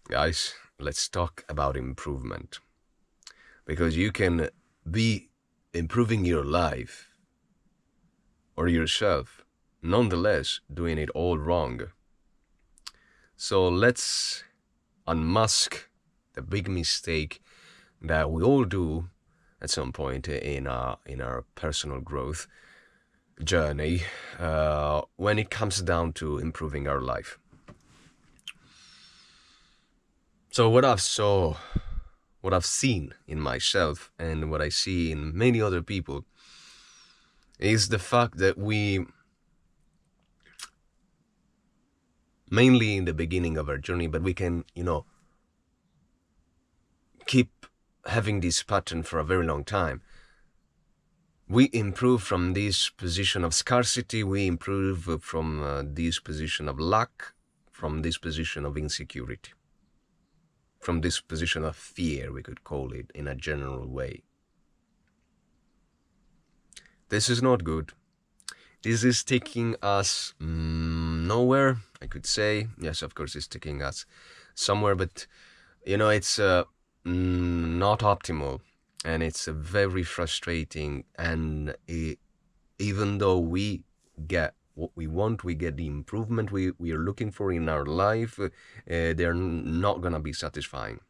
Guys, let's talk about improvement. Because you can be improving your life or yourself, nonetheless doing it all wrong. So let's unmask the big mistake that we all do at some point in our personal growth journey when it comes down to improving our life. So what I've seen in myself and what I see in many other people is the fact that we, mainly in the beginning of our journey, but we can, keep having this pattern for a very long time. We improve from this position of scarcity, we improve from this position of lack, from this position of insecurity, from this position of fear, we could call it in a general way. This is not good. This is taking us nowhere, I could say. Yes, of course, it's taking us somewhere, but it's not optimal, and it's very frustrating. And even though we get what we want, we get the improvement we are looking for in our life, they're not gonna be satisfying.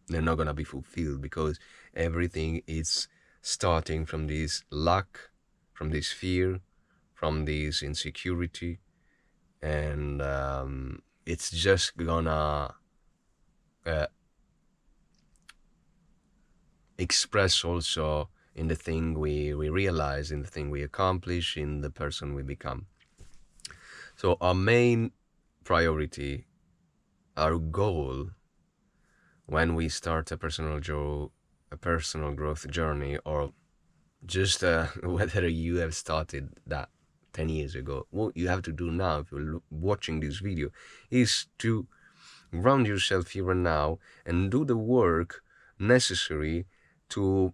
They're not gonna be fulfilled because everything is starting from this lack, from this fear, from this insecurity, and it's just gonna express also in the thing we realize, in the thing we accomplish, in the person we become. So our main priority, our goal, when we start a personal growth journey, or just whether you have started that 10 years ago, what you have to do now, if you're watching this video, is to ground yourself here and now and do the work necessary to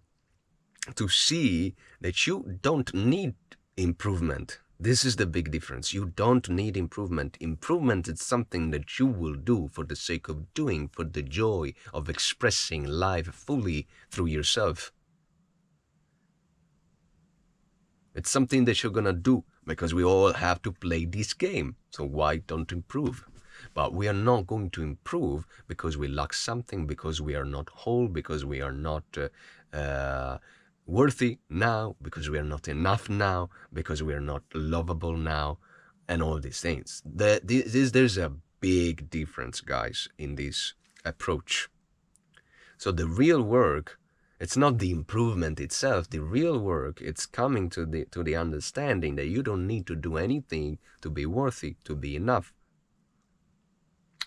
see that you don't need improvement. This is the big difference. You don't need improvement. Improvement is something that you will do for the sake of doing, for the joy of expressing life fully through yourself. It's something that you're gonna do because we all have to play this game. So why don't improve? But we are not going to improve because we lack something, because we are not whole, because we are not worthy now, because we are not enough now, because we are not lovable now, and all these things. There's a big difference, guys, in this approach. So the real work, it's not the improvement itself. The real work, it's coming to the understanding that you don't need to do anything to be worthy, to be enough,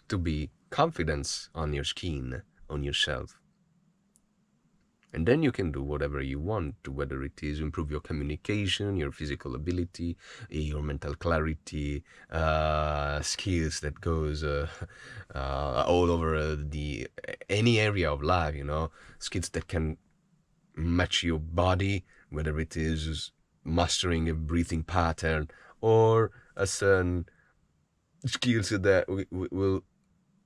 to be confident on your skin, on yourself. And then you can do whatever you want, whether it is improve your communication, your physical ability, your mental clarity, skills that goes all over any area of life, skills that can match your body, whether it is mastering a breathing pattern or a certain skills that will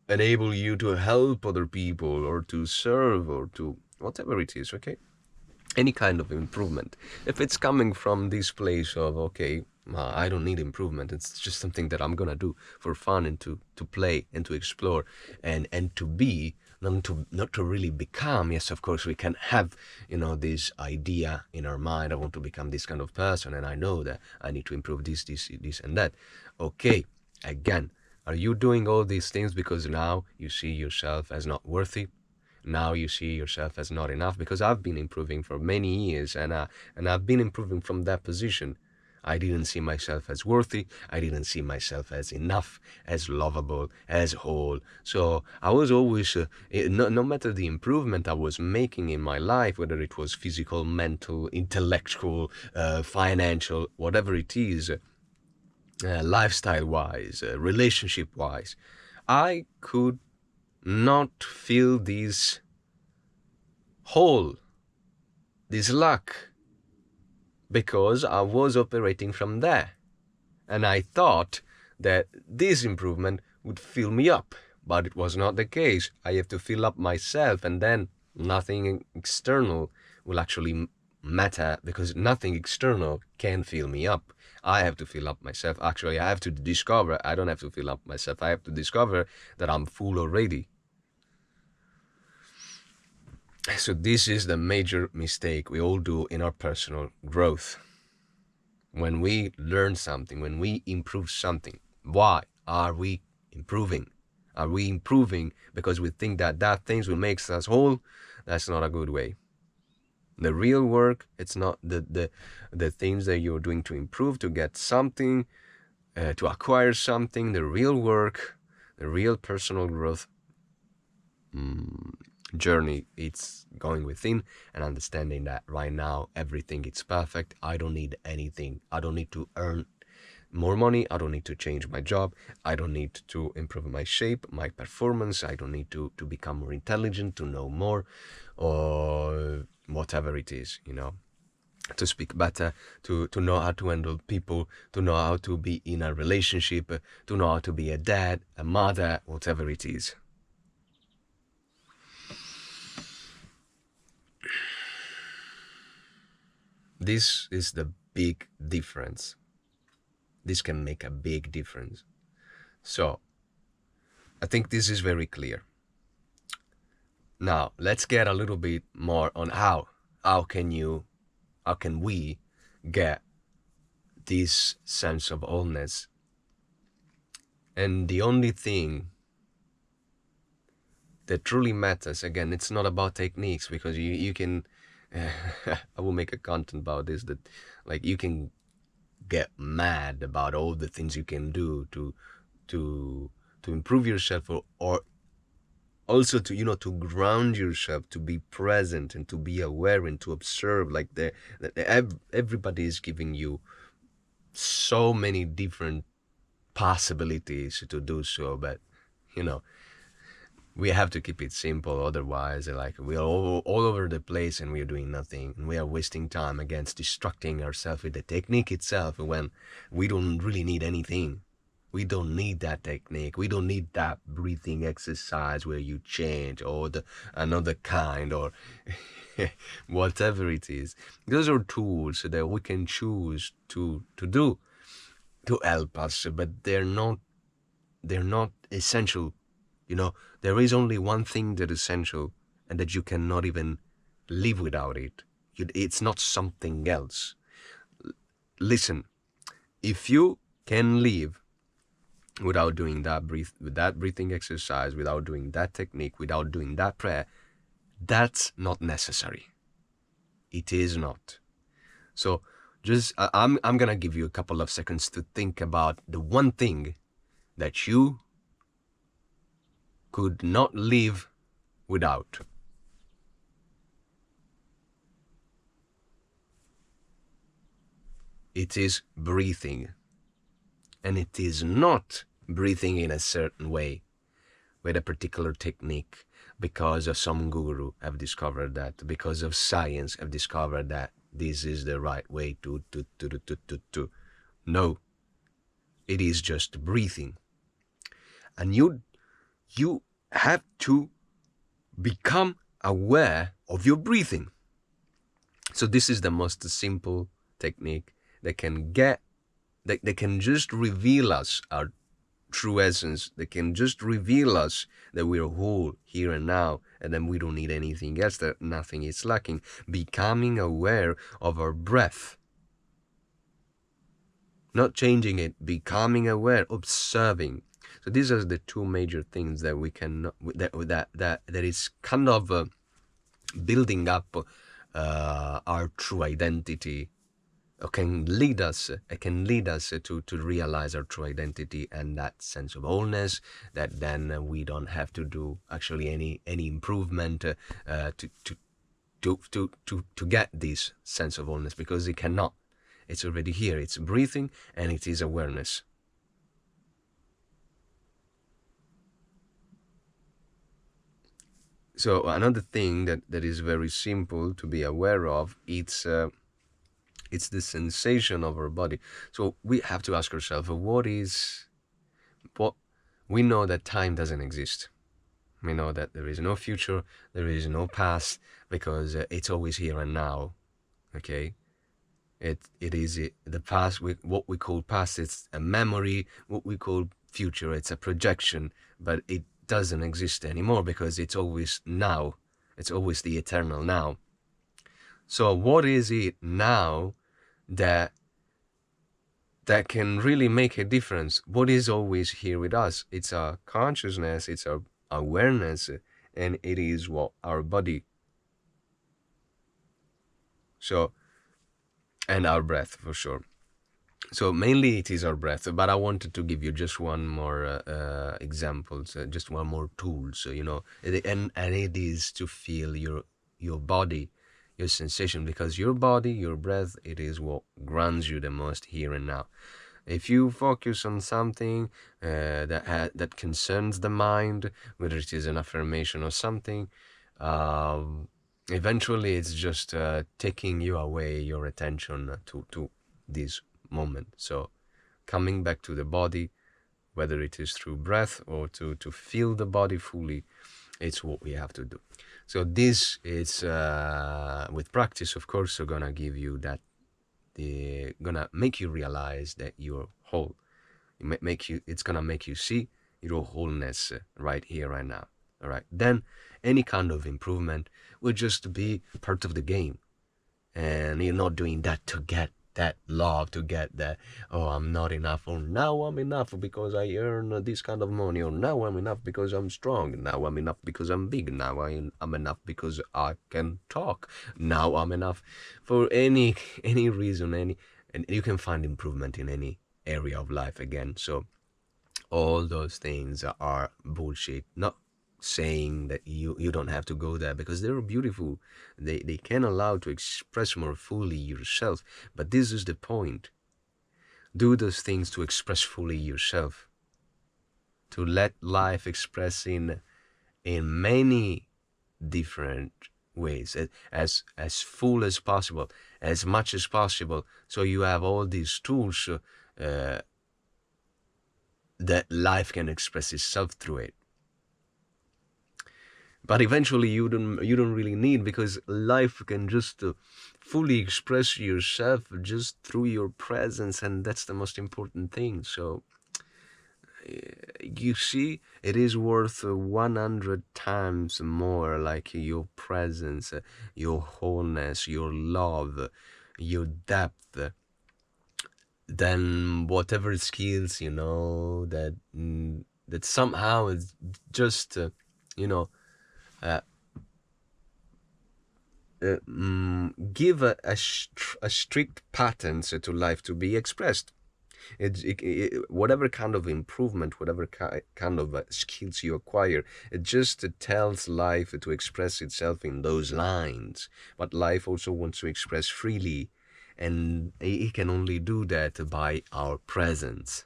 enable you to help other people or to serve or to whatever it is, okay? Any kind of improvement. If it's coming from this place of, okay, I don't need improvement, it's just something that I'm gonna do for fun and to play and to explore and to be, not to really become. Yes, of course, we can have, this idea in our mind, I want to become this kind of person, and I know that I need to improve this, and that. Okay, again, are you doing all these things because now you see yourself as not worthy? Now you see yourself as not enough? Because I've been improving for many years, and I've been improving from that position. I didn't see myself as worthy. I didn't see myself as enough, as lovable, as whole. So I was always, no matter the improvement I was making in my life, whether it was physical, mental, intellectual, financial, whatever it is, lifestyle-wise, relationship-wise, I could not feel this hole, this lack, because I was operating from there. And I thought that this improvement would fill me up. But it was not the case. I have to fill up myself, and then nothing external will actually matter, because nothing external can fill me up. I have to fill up myself. Actually, I have to discover, I don't have to fill up myself. I have to discover that I'm full already. So this is the major mistake we all do in our personal growth. When we learn something, when we improve something, why are we improving? Are we improving because we think that that things will make us whole? That's not a good way. The real work, it's not the things that you're doing to improve, to get something, to acquire something. The real work, the real personal growth journey, it's going within and understanding that right now everything is perfect. I don't need anything. I don't need to earn more money. I don't need to change my job. I don't need to improve my shape, my performance. I don't need to become more intelligent, to know more, or whatever it is, to speak better, to know how to handle people, to know how to be in a relationship, to know how to be a dad, a mother, whatever it is. This is the big difference. This can make a big difference. So, I think this is very clear. Now, let's get a little bit more on how can we get this sense of wholeness. And the only thing that truly matters, again, it's not about techniques, because you can I will make a content about this, that like you can get mad about all the things you can do to improve yourself, or also to to ground yourself, to be present and to be aware and to observe. Like everybody is giving you so many different possibilities to do so, but we have to keep it simple. Otherwise, like, we are all over the place and we are doing nothing, and we are wasting time against distracting ourselves with the technique itself, when we don't really need anything. We don't need that technique. We don't need that breathing exercise where you change, or another kind, or whatever it is. Those are tools that we can choose to do to help us, but they're not essential. There is only one thing that is essential, and that you cannot even live without it. It's not something else. Listen, if you can live without doing that breathing exercise, without doing that technique, without doing that prayer, that's not necessary. It is not. So I'm gonna give you a couple of seconds to think about the one thing that you could not live without. It is breathing. And it is not breathing in a certain way, with a particular technique, because of some guru have discovered that, because of science have discovered that this is the right way to. No, it is just breathing. And you have to become aware of your breathing. So this is the most simple technique that can just reveal us our true essence. That can just reveal us that we're whole here and now, and then we don't need anything else, that nothing is lacking. Becoming aware of our breath, not changing it, becoming aware, observing. So these are the two major things that we can that is kind of building up our true identity. It can lead us to realize our true identity, and that sense of wholeness, that then we don't have to do actually any improvement to get this sense of wholeness, because it cannot. It's already here. It's breathing, and it is awareness. So another thing that is very simple to be aware of, it's the sensation of our body. So we have to ask ourselves, what We know that time doesn't exist. We know that there is no future, there is no past, because it's always here and now. Okay, it is the past. What we call past, it's a memory. What we call future, it's a projection. But it doesn't exist anymore because it's always now. It's always the eternal now. So what is it now that can really make a difference? What is always here with us? It's our consciousness, it's our awareness, and it is what our body. So, and our breath for sure. So mainly it is our breath, but I wanted to give you just one more example, just one more tool. So and it is to feel your body, your sensation, because your body, your breath, it is what grounds you the most here and now. If you focus on something that concerns the mind, whether it is an affirmation or something, eventually it's just taking you away your attention to this moment. So coming back to the body, whether it is through breath or to feel the body fully, it's what we have to do. So this is with practice, of course, so gonna give you that, gonna make you realize that you're whole. It's gonna make you see your wholeness right here, right now. All right. Then any kind of improvement will just be part of the game, and you're not doing that to get that love, to get that, oh, I'm not enough, or now I'm enough because I earn this kind of money, or now I'm enough because I'm strong, now I'm enough because I'm big, now I'm enough because I can talk, now I'm enough for any reason, and you can find improvement in any area of life again. So all those things are bullshit. Not saying that you don't have to go there, because they're beautiful, they can allow to express more fully yourself, but this is the point. Do those things to express fully yourself, to let life express in many different ways, as full as possible, as much as possible, so you have all these tools that life can express itself through it. But eventually you don't really need, because life can just fully express yourself just through your presence, and that's the most important thing. So you see, it is worth 100 times more, like your presence, your wholeness, your love, your depth, than whatever skills that somehow is just give a strict pattern to life to be expressed. Whatever kind of improvement, whatever kind of skills you acquire, it just tells life to express itself in those lines. But life also wants to express freely, and it can only do that by our presence.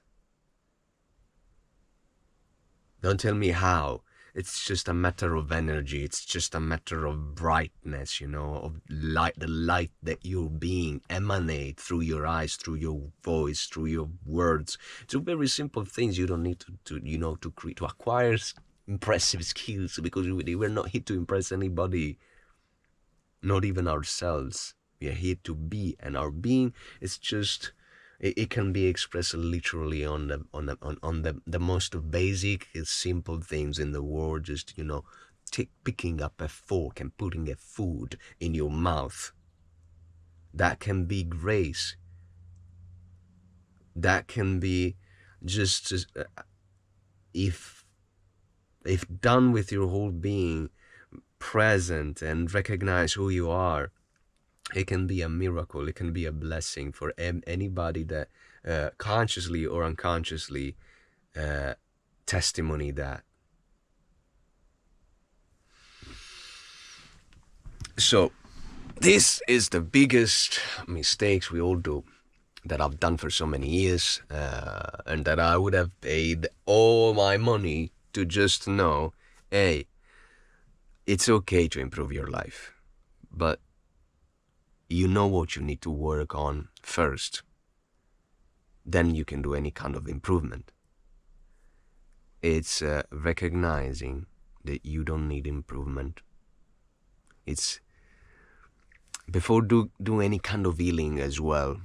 Don't tell me how. It's just a matter of energy. It's just a matter of brightness, of light, the light that your being emanate through your eyes, through your voice, through your words. It's very simple things. You don't need to acquire impressive skills, because we're not here to impress anybody, not even ourselves. We are here to be, and our being is just, it can be expressed literally on the most basic, simple things in the world. Just picking up a fork and putting a food in your mouth. That can be grace. That can be just if done with your whole being present and recognize who you are, it can be a miracle. It can be a blessing for anybody that consciously or unconsciously testimony that. So this is the biggest mistakes we all do, that I've done for so many years, and that I would have paid all my money to just know, hey, it's okay to improve your life, but you know what you need to work on first. Then you can do any kind of improvement. It's recognizing that you don't need improvement. It's before do any kind of healing as well.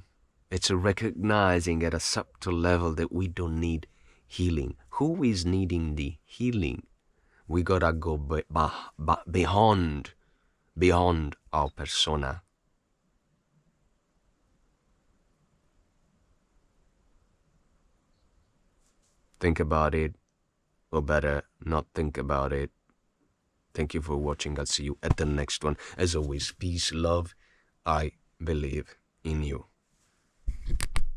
It's a recognizing at a subtle level that we don't need healing. Who is needing the healing? We gotta go beyond our persona. Think about it, or better, not think about it. Thank you for watching. I'll see you at the next one. As always, peace, love. I believe in you.